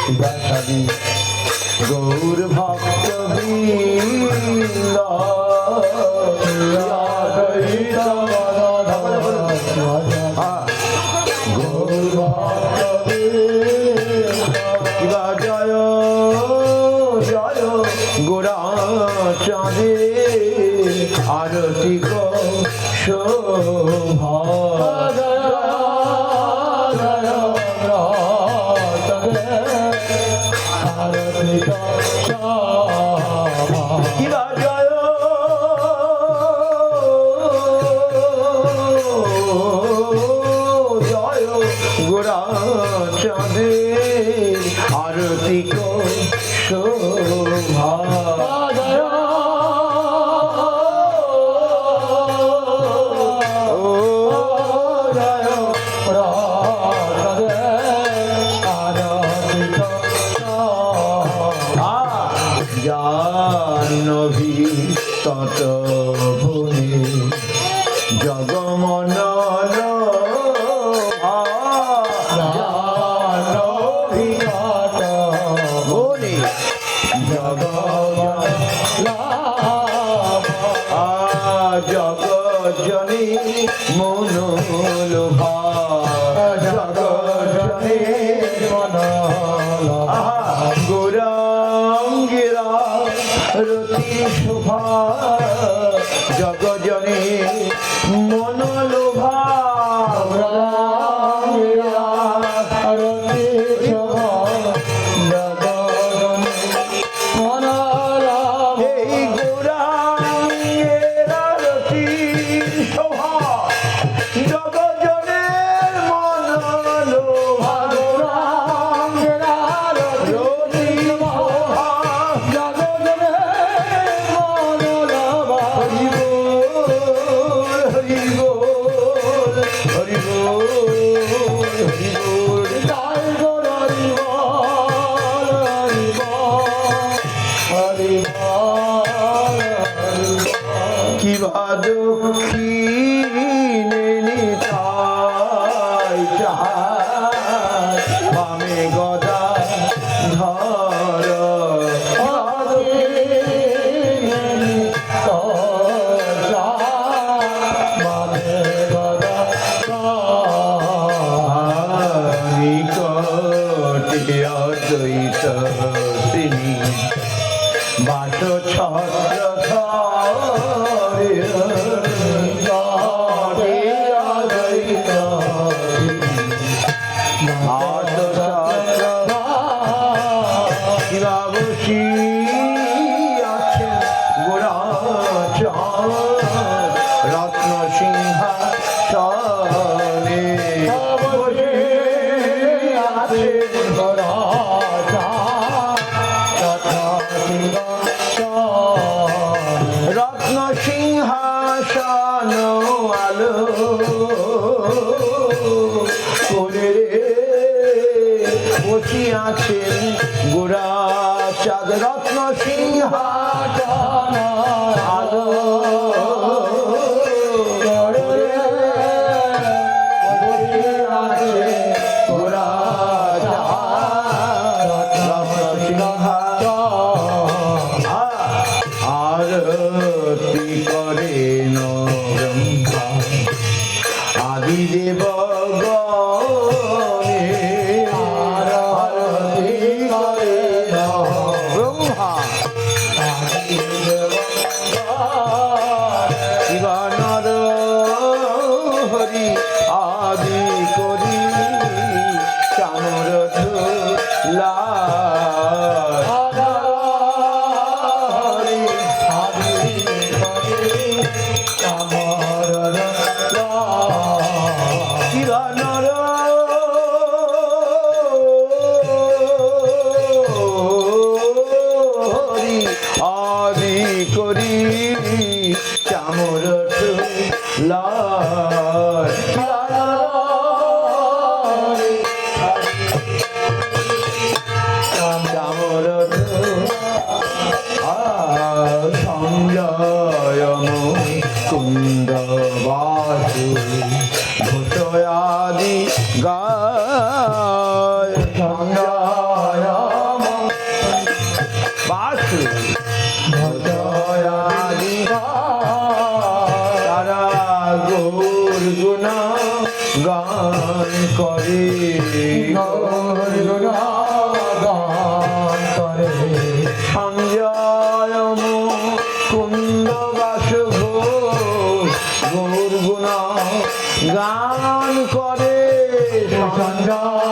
শিবাসাদি গৌর ভক্ত বৃন্দ জয় জয় গোরা চাঁদে আরতি শোভা কিবা জয় জয় গোরা চাঁদে আরতি শোভা জাহ্নবী তট ভুনি জগমনন জাহ্নবী তট ভুনি জগজনী মনোলোভা জগজনী মনোলোভা গৌরাঙ্গিরা রতি শোভা জগজনী মনোলোভা গৌরাঙ্গিরা রতি শোভা জগজনী মনোলোভা এই গৌরাঙ্গিরা রতি শোভা জগজনের মনোলোভা গৌরাঙ্গিরা রতি শোভা কিবা দক্ষিণে নিতাই চায় বামে গদা ধর নিকটে অদ্বৈত তিনি বাস ছত্র বসি আছে গোরা রত্ন সিংহাসনে বসি আছে গোরা রত্ন সিংহাসন আলো করে বসি আছেন গোরা চাঁদ রত্ন সিংহাসন আলো করে বসি আছে গোরা রত্ন সিংহাসন আরতি করেন ব্রহ্মা আদিদেব গণে আরতি করেন ব্রহ্মা আদিদেব শিবানর হরি আদি করি চামর ধুলা আদি করি চামর চামর সংযম কুন্দ বাসু ঘোষয়াদি গায় বাসু ভজয়াদি তারা গৌর গুণা গান করে সঞ্জয় কুন্দ বাসু গৌর গুণা গান করে সঞ্জয়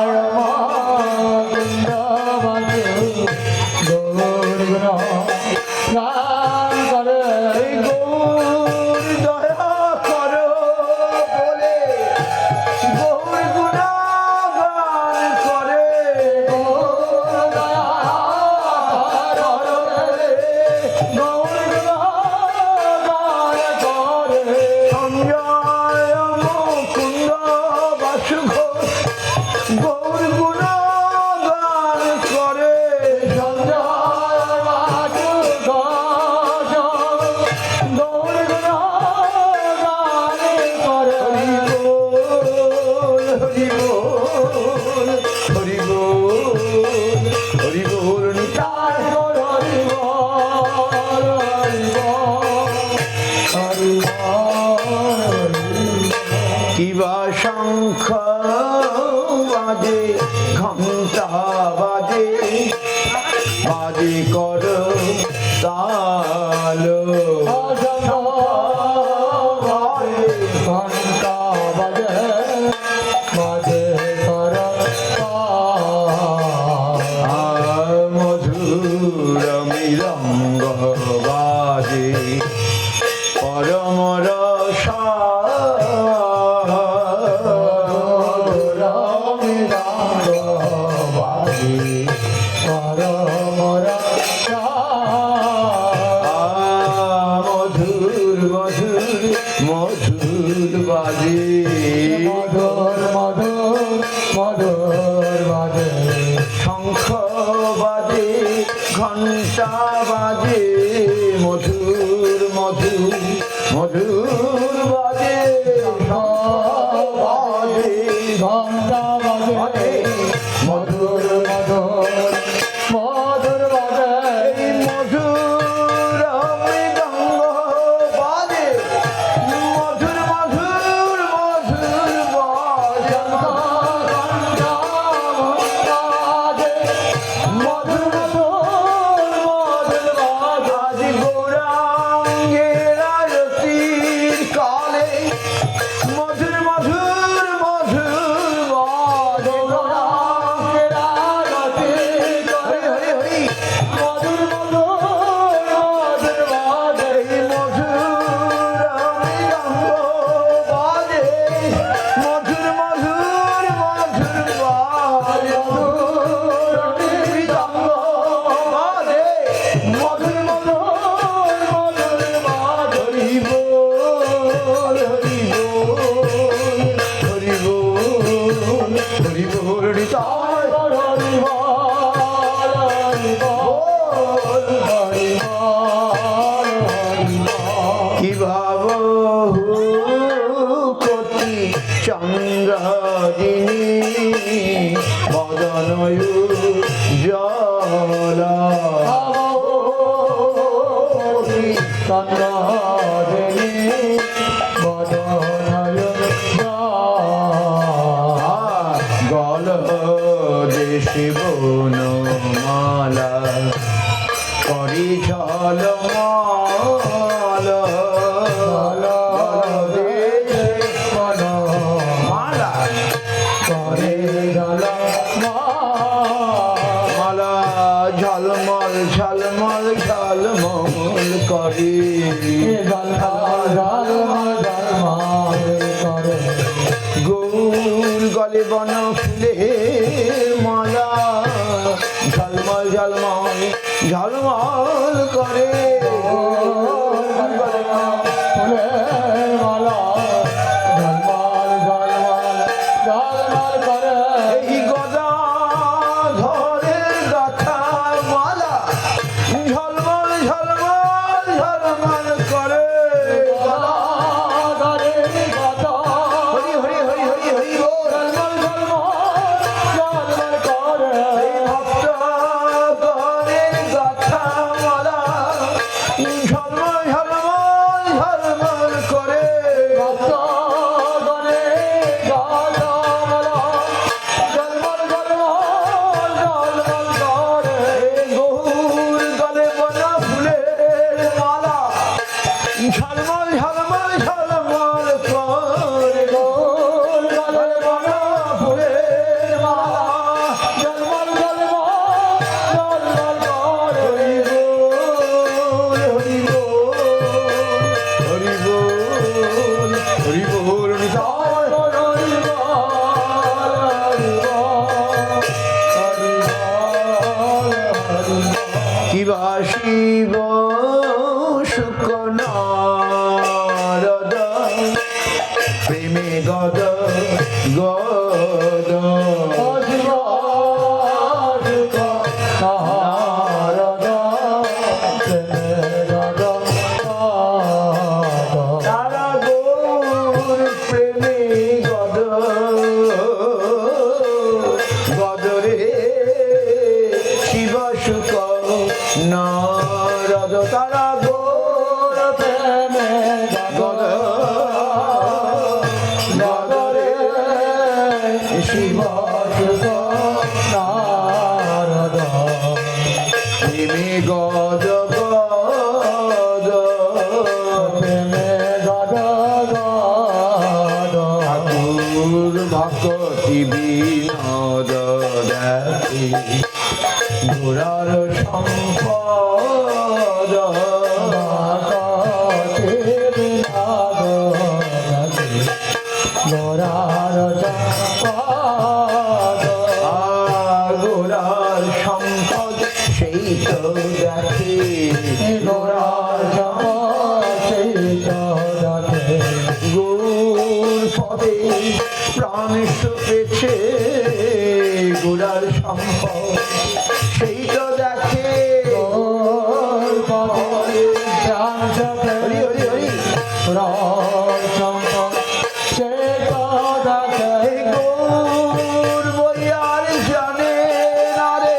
কিবা শঙ্খ বাজে ঘণ্টা বাজে বাজে কর তাল ঘণ্টা বাজে বাজে কর মধুর মৃদঙ্গ বাজে পরম রসা মধুর বাজে মধুর মধুর মধুর বাজে শঙ্খ বাজে ঘণ্টা বাজে মধুর মধুর মধুর বাজে বাজে ঘণ্টা বাজে মধুর মধুর মধুর বাজে মধুর মৃদঙ্গ বাজে মধুর মধুর মধুর বাজে মধুর মধুর বাজে গৌরাঙ্গের আরতির কালে মধুর মধুর মধুর বাজে গৌরাঙ্গের আরতির কালে হরি হরি মধুর মধুর মধুর বাজে মধুর মৃদঙ্গ বাজে মধুর মধুর মধুর বাজে মধুর মৃদঙ্গ বাজে মধুর মধুর মধুর বাজে হরি বল হরি বল হরি বল হরি বল হরি বল হরি বল হরি বল কি ভাব কোটি চন্দ্রিনী বদনয়ু জলা চন্দ্রিনী বদনয়ু গল দেশে বনমালা করি ঝলমল দেশে বনমালা করে ঝলমল ঝলমল ঝলমল ঝলমল করি গৌর গলে বন ফুলের মালা ঝলমল ঝলমল ঝলমল করে ফুলের মালা ঝলমল ঝলমল ঝলমল করে এই গদা ধরে গাথা মালা ঝলমল ঝলমল ঝলমল করে ভক্ত গণের গাথা শিব শিব শুকনারদ প্রেমে গদ গদ তারা গৌর প্রেমে গদ গদরে শিব শুক নারদ তারা গৌর প্রেমে গদ গদরে শিব শুক নারদ প্রেমে গদ গদ প্রেমে গদ গদ ঠাকুর ভক্তি বিনোদ দেখি ঘোরার সম্পদ গোরার গোরার সম্পদ সেই তো দেখে গোরার সম্পদ সেই তো দেখে গৌর পদে প্রাণ পেছে গোরার সম্পদ সেই তো দেখে গৌর পদে প্রাণ হরি হরি হরি গোরার সম্পদ সেই তো দেখে গৌর বইয়ার জানে না রে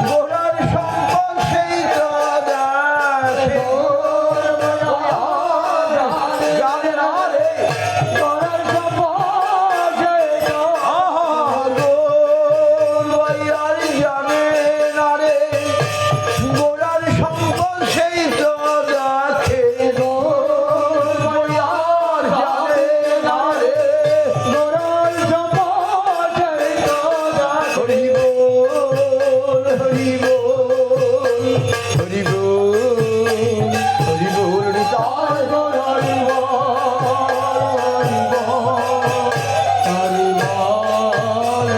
গোরার সম্পদ সেই তো দেখে গৌর বইয়ার জানে না রে গোরার সম্পদ সেই তো গৌর বইয়ার জানে না রে গোরার সম্পদ সেই তো দেখে গৌর বইয়ার জানে না রে গোরার সম্পদ সেই তো দেখে হরি বল হরি বল হরি বল হরি বল তার হরি বল হরি বল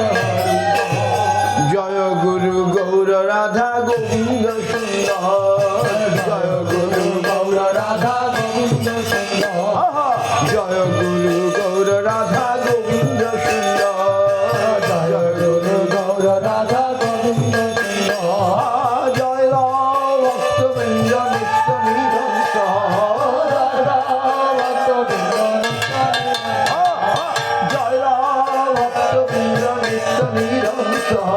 জয় গুরু গৌর রাধা গোবিন্দ সুন্দর জয় গুরু গৌর রাধা গোবিন্দ সুন্দর জয় গুরু গৌর রাধা গোবিন্দ সুন্দর জয় গুরু গৌর রাধা গোবিন্দ সুন্দর জয় ভক্তবৃন্দ নিত্য নিরন্তর জয় ভক্তবৃন্দ নিত্য নিরন্তর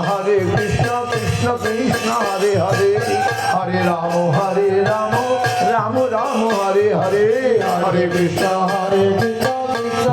হরে কৃষ্ণ কৃষ্ণ কৃষ্ণ হরে হরে হরে রাম রাম রাম হরে হরে হরে কৃষ্ণ কৃষ্ণ কৃষ্ণ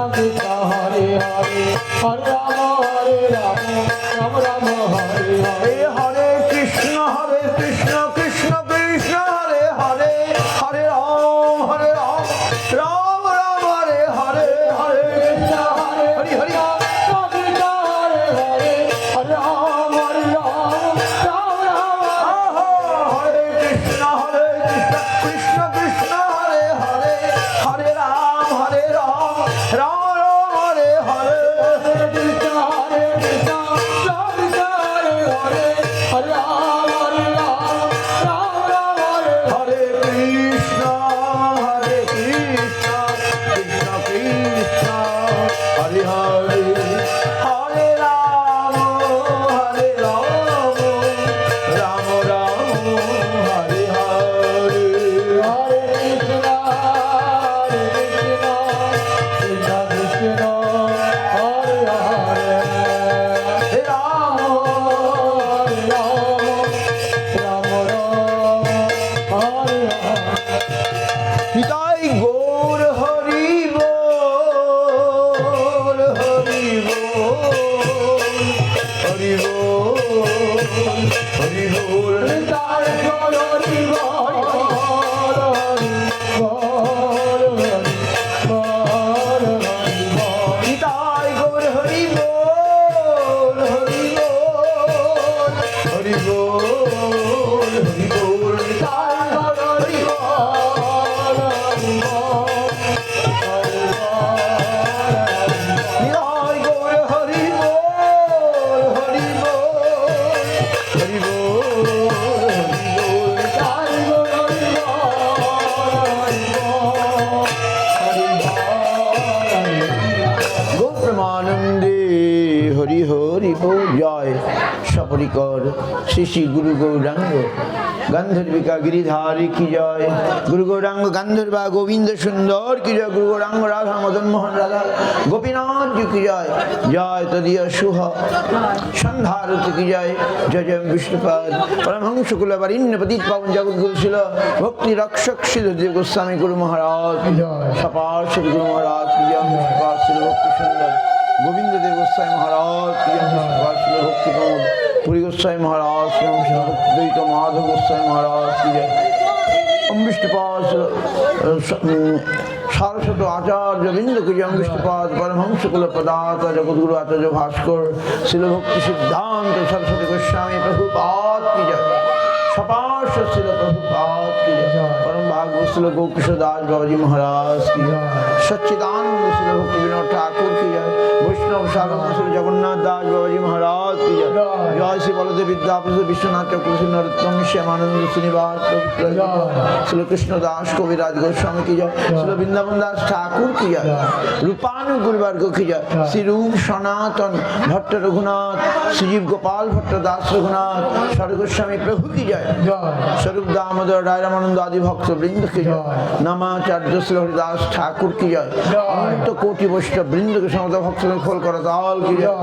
পরমানন্দে হরি হরি বল। জয় সপরিকর শ্রী শ্রী গুরু গৌরাঙ্গ গান্ধর্বিকা গিরিধারী কি জয়। গুরু গৌরাঙ্গ গান্ধর্বা গোবিন্দ সুন্দর কি জয়। গুরু গৌরাঙ্গ রাধা মদন মোহন রাধা গোপীনাথ জি কি জয়। জয় তদীয় শুভ সন্ধ্যারতি কি জয়। জয় জয় বিষ্ণুপাদ পরমহংস কুলবরিণ্য পতিত পাবন জগদ্গুরু ছিল ভক্তি রক্ষক সিদ্ধদেব গোস্বামী গুরু মহারাজ কি জয়। সপার শ্রী গুরু মহারাজ কি জয়। সপার শ্রী ভক্তি সুন্দর গোবিন্দ দেব গোস্বামী মহারাজ কি জয়। সপার শ্রী ভক্তি প্রমোদ পুরী গোস্বামী মহারাজ দ্বৈত মাধব গোস্বামী মহারাজ কি জয়। বিষ্ণুপাদ সারস্বত আচার্য বৃন্দ কি জয়। বিষ্ণুপাদ পরমহংস কুল পদার্থ জগদ্গুরু আচার্য ভাস্কর শিল ভক্তি সিদ্ধান্ত সরস্বতী গোস্বামী প্রভুপাদ কি জয়। সপার্শ শিল প্রভুপাদ কি জয়। পরম ভাগবত শিল গৌকিশোর দাস বাবাজি মহারাজ কি জয়। সচ্চিদানন্দ শিল ভক্তি বিনোদ ঠাকুর কি জয়। বৈষ্ণব সাধক শিল জগন্নাথ দাস বাবাজি মহারাজ কি জয়। জয় শ্রী বলদেব বিদ্যাপতি বিশ্বনাথ চক্রবর্তী নরোত্তম শ্যামানন্দ শ্রীনিবাস শিল কৃষ্ণ দাস কবিরাজ গোস্বামী কি জয়। শিল বৃন্দাবন দাস ঠাকুর কি জয়। রূপানুগুরবর্গ কি জয়। শ্রী রূপ সনাতন ভট্ট রঘুনাথ শ্রীজীব গোপাল ভট্ট দাস রঘুনাথ স্বরগোস্বামী প্রভু কি জয়। স্বরূপ দামোদর রায় রামানন্দ আদি ভক্ত বৃন্দ কি জয়। নামাচার্য শ্রী হরিদাস ঠাকুর কি জয়। অনন্ত কোটি বৈষ্ণব বৃন্দ के समस्त भक्त में खोल कर दाल की जय।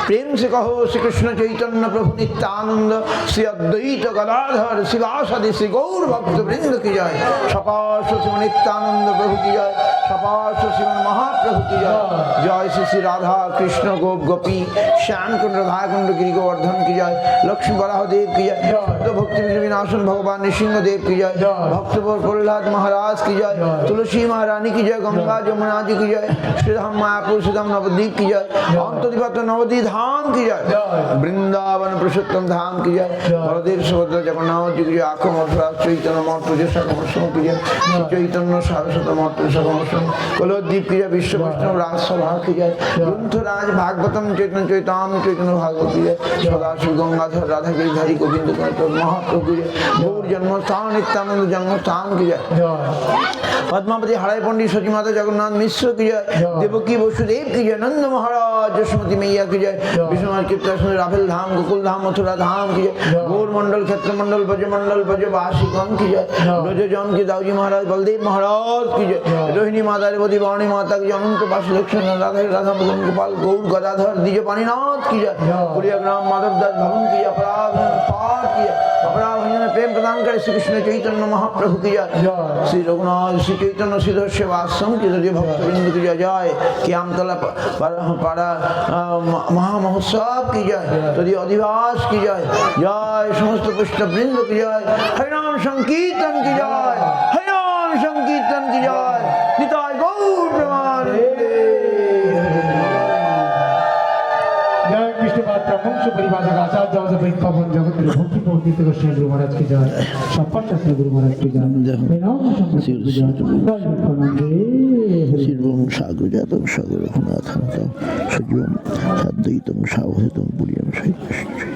प्रेम से कहो श्री कृष्ण चैतन्य प्रभु नित्यानंद श्री अद्वैत गदाधर शिवासादि श्री गौर भक्त वृंद की जय। सपार्श श्री नित्यानंद प्रभु की जय। सपार्श श्रीमन महाप्रभु की जय। जय श्री श्री राधा कृष्ण गोप गोपी श्याम कुंड राधा कुंड गिरि गोवर्धन की जय। लक्ष्मी बराह देव की जय। तो भक्ति विनाशन भगवान नृसिंह देव की जय। भक्त प्रहलाद महाराज की जय। तुलसी महारानी की जय। गंगा जमुना जी की जय। श्रीधाम मायापुर श्रीधाम नवद्वीप की जय। अंतर्दिवत नवद्वीप धाम की जय। वृंदावन पुरुषोत्तम धाम की जय। बलदेव सुभद्रा जगन्नाथ जी की जय। आँखों मथुरा चैतन्य मठ सकमोत्सव की जय। चैतन्य सारस्वत मठ सकमोत्सव कलोद्वीप की जय। विश्व वैष्णव राजसभा की जय। ग्रंथराज भागवतम चैतन्य चैताम चैतन्य भागवत की जय। सदाशिव गंगाधर राधा गिरिधारी गोविंद महाप्रभु की जय। गौर जन्मस्थान नित्यानंद जन्मस्थान की जय। पद्मावती हराई पंडित सची माता जगन्नाथ मिश्र की जय। देवकी वसुदेव की जय। नंद महाराज जसमती मैया की जय। विश्वनाथ कीर्तन राफेल धाम गोकुल धाम मथुरा धाम की जय। गौर मंडल क्षेत्र मंडल ब्रजवासी गण की जय। ब्रजजन की दाऊजी महाराज बलदेव महाराज की जय। रोहिणी माता रेवती वाणी माता की जय। अनंत पाश लक्ष्मण राधा राधा मदन गोपाल गौर गदाधर द्विज पानीनाथ की जय। कुरियाग्राम माधव दास भवन की जय। अपराध पाठ की जय। अपराध भंजन प्रेम प्रदान करे श्री कृष्ण चैतन्य महाप्रभु की जय। श्री रघुनाथ श्री चैतन्य श्रीधर सेवाश्रम की जय। भक्तवृंद की जय। जय श्यामतला पाड़ा महामहोत्सव की जय। तदीय अधिवास की जय। जय समस्त पुष्ट वृंद की जय। हरिनाम संकीर्तन की जय। हरिनाम संकीर्तन की जय। निताय गौर प्रेमानंदे। जय विष्णुपाद प्रमुख परिभाषक आचार्य पवन जगत भक्ति पंडित कृष्ण गुरु महाराज की जय। सपट श्री गुरु महाराज की जय। शिवम सागर जातम सागर रघुनाथम सजीवम सद्वैतम सावधतम पुरियम श्री कृष्ण।